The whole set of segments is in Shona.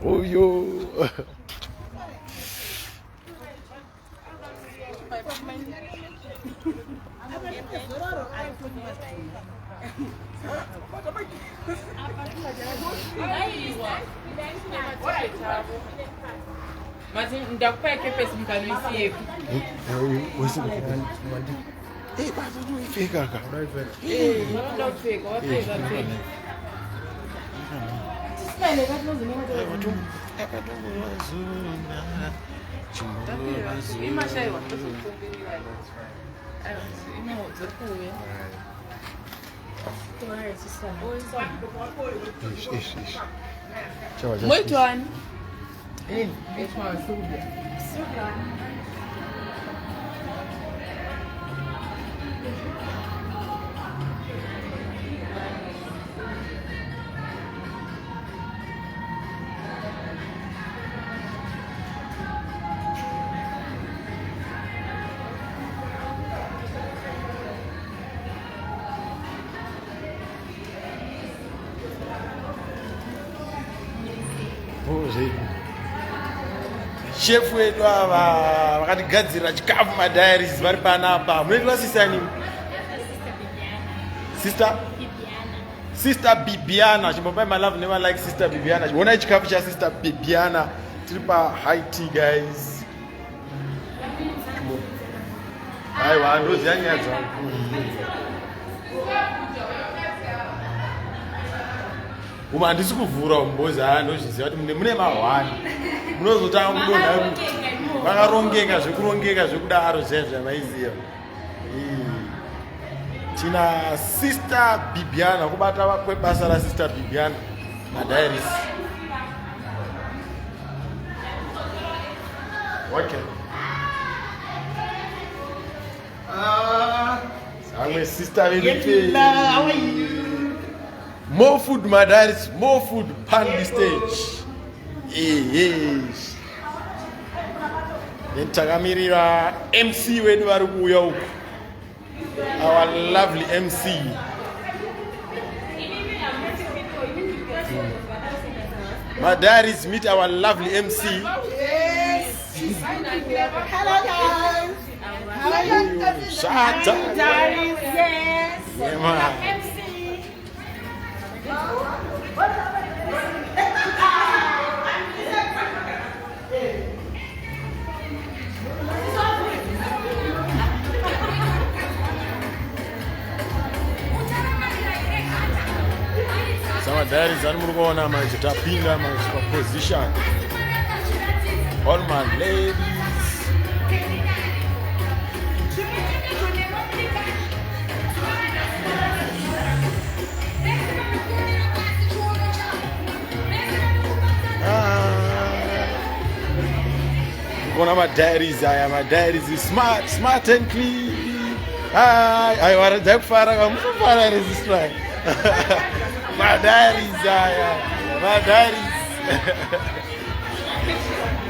Oh yo. Mas ainda foi que fez um caminho assim. Ei, mas não fica, cara. Não fica, vai pegar. Muito ano. Chef wetu ava vakatigadzirira chikafu madiaries vari panapa. Munoitwa sisani? Sister Bibiana. Chimbopai my love never like Sister Bibiana. Chiona chikafu cha Sister Bibiana. Tiri pa high tea guys. Aiwa ndoziya nyaya dzangu. Uma handisi kuvhura umbozi ndozviziva kuti mune mahwani munozotanga kudonha kuti vakarongeka zvekurongeka zvekudaro zvavaiziva. Tina Sister Bibiana kubata kwebasa raSister Bibiana madiaries. Okay. Samwe sister vedu. How are you? More food, my diaries, more food, pan the stage. Yes. Then Tagamirira MC when we are going. Our lovely MC. My diaries meet our lovely MC. Yes. Hello guys. How are you? Shut up. Diaries, yes. Yeah, man. Some diaries are going on my tapinga, my position. All my ladies. My diaries is smart and clean. I want to far resist right. My diaries my diaries.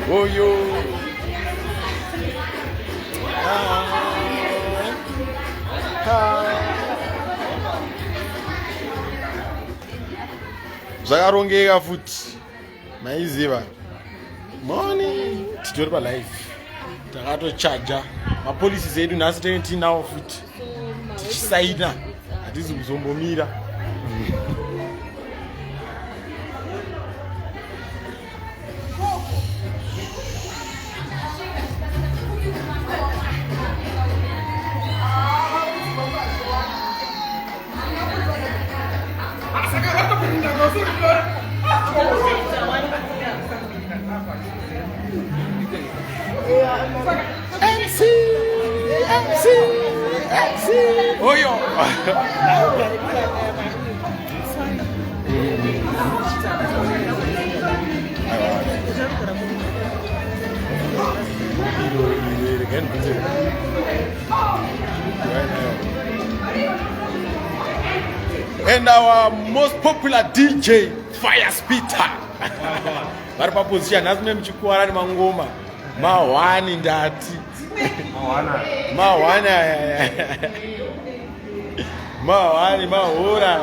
Oh yo. Zvakarongeka futi. Maiziva. Morning. Titori pa live. Takatochaja. Mapolisi edu nhasi tinawo futi. Tichisaina. Hatizi kuzombomira. MC. Oh yo. And our most popular DJ, Fire Spitter. Vari paposition nhasi mune muchikuwara nemangoma mahwani ndati mahwani mahwani mahora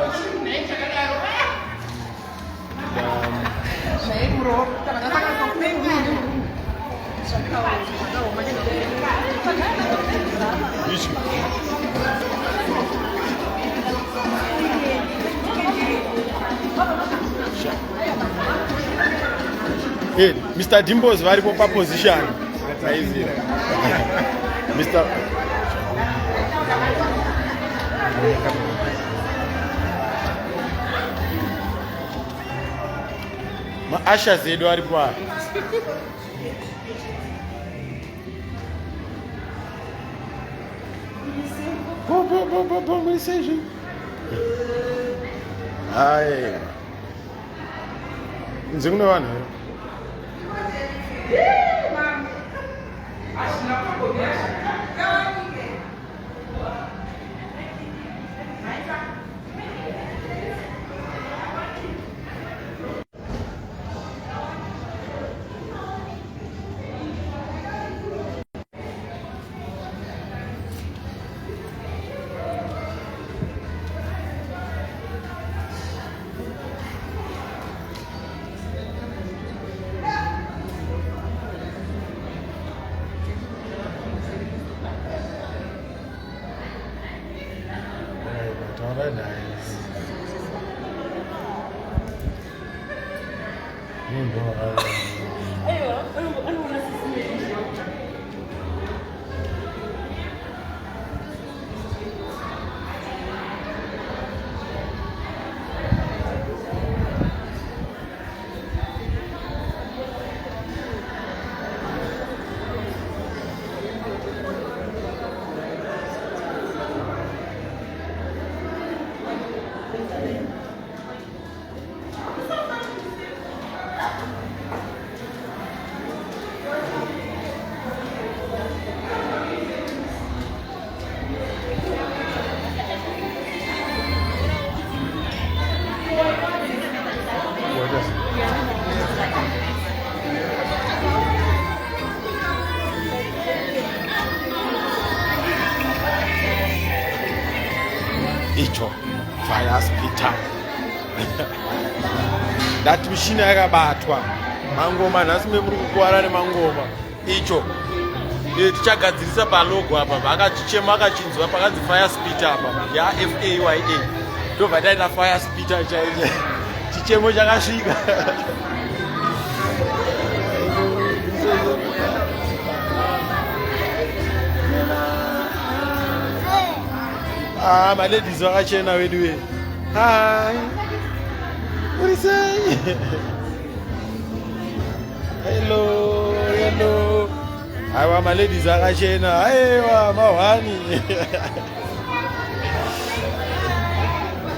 Hey, Mr. Dimbo's very proper position. Mr. Ma Asha zedu ari kwa. Bo message. Ai. Nzingune wana. Very nice. Icho fire spitter. That machine yakabatwa mangoma nhasi memuri kukuwara nemangoma icho tichagadzirisa palogo apa vakachichema akachinzwa pakanzi fire spitter apa yaFAYA ndobva taita fire spitter chaicho chichemo chakasvika. My ladies vakachena wedu we. Hi. What do you say? Hello. Aiwa my ladies vakachena. Aiwa mawani.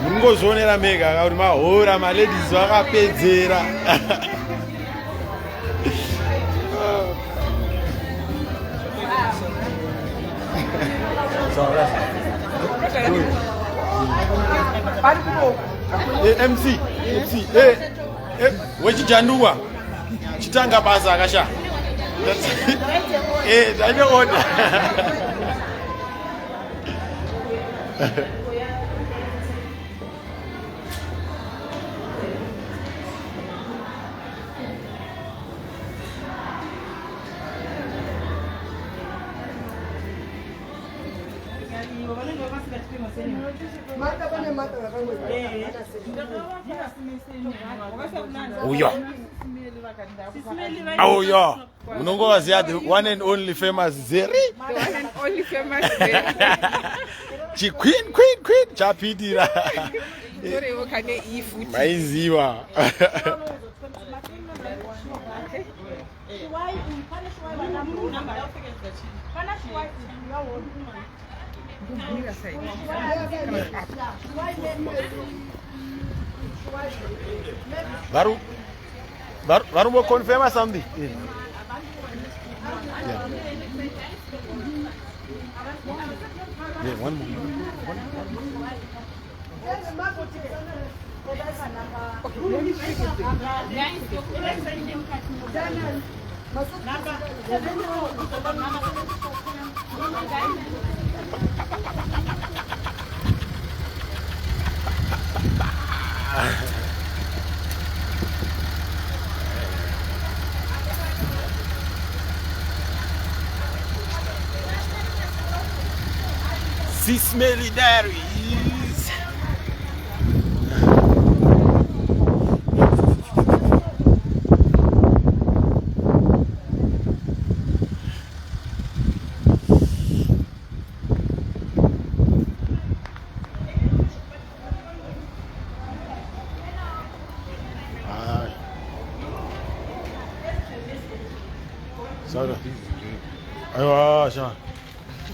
Mungozonera mega kuti mahora my ladies vakapedzera. MC wechijanduwa chitanga basa akasha ndane order. Uyo unongovaziva the one and only famous Zeri. The one and only famous Zeri. Queen chapitira. Maiziva. Varu will confirm something. Yeah, one more. SIS MELLY Diaries. Sawa. Aiwa, sha.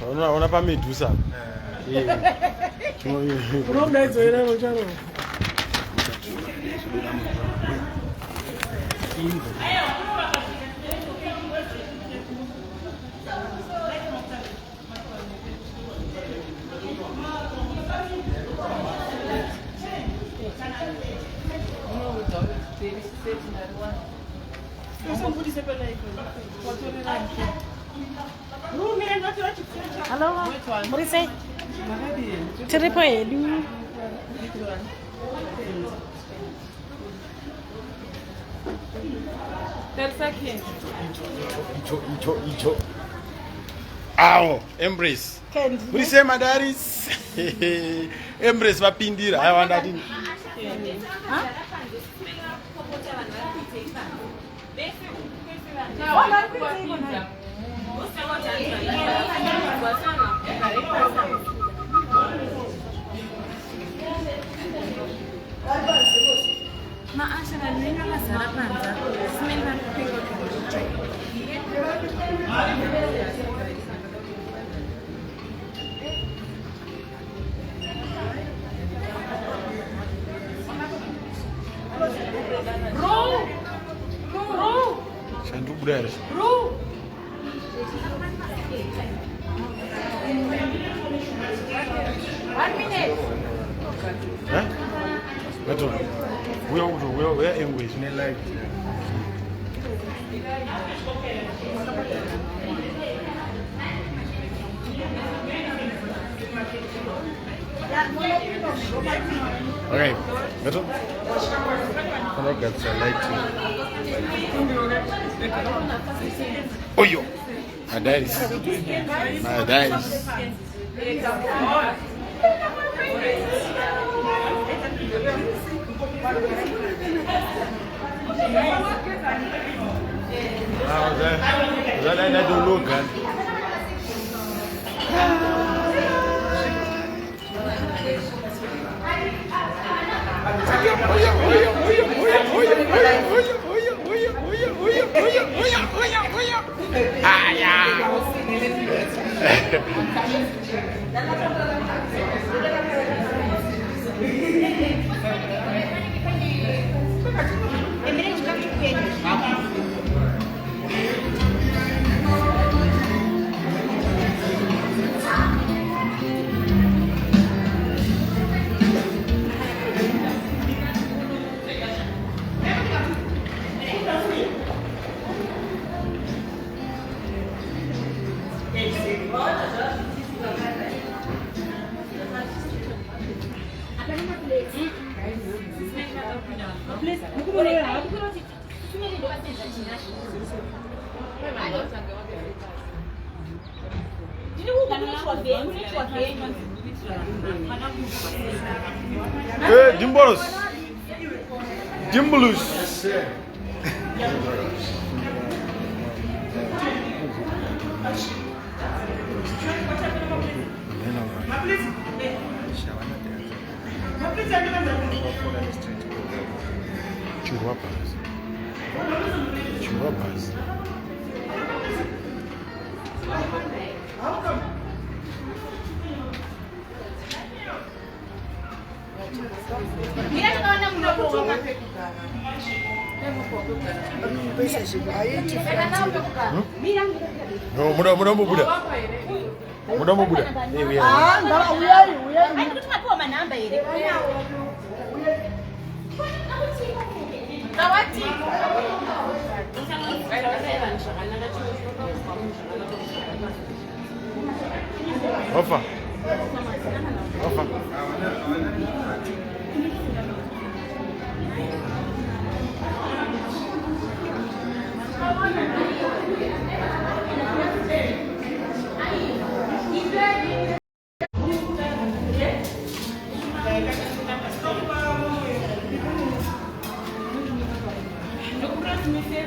Una pa medusa. Hello, what do you say? Triple Edu. Icho. Ow, embrace. Candy. What do you say, my daddies? Embrace vapindira. I want that in. Brother. One minute. Huh? Where English? Like. Okay, betul. Kalau kat light. Oh yo, ada is. Ada dulu kan. Hey, Jimbolos. Churrapas. Mudah Buddha. Ofa. No próximo você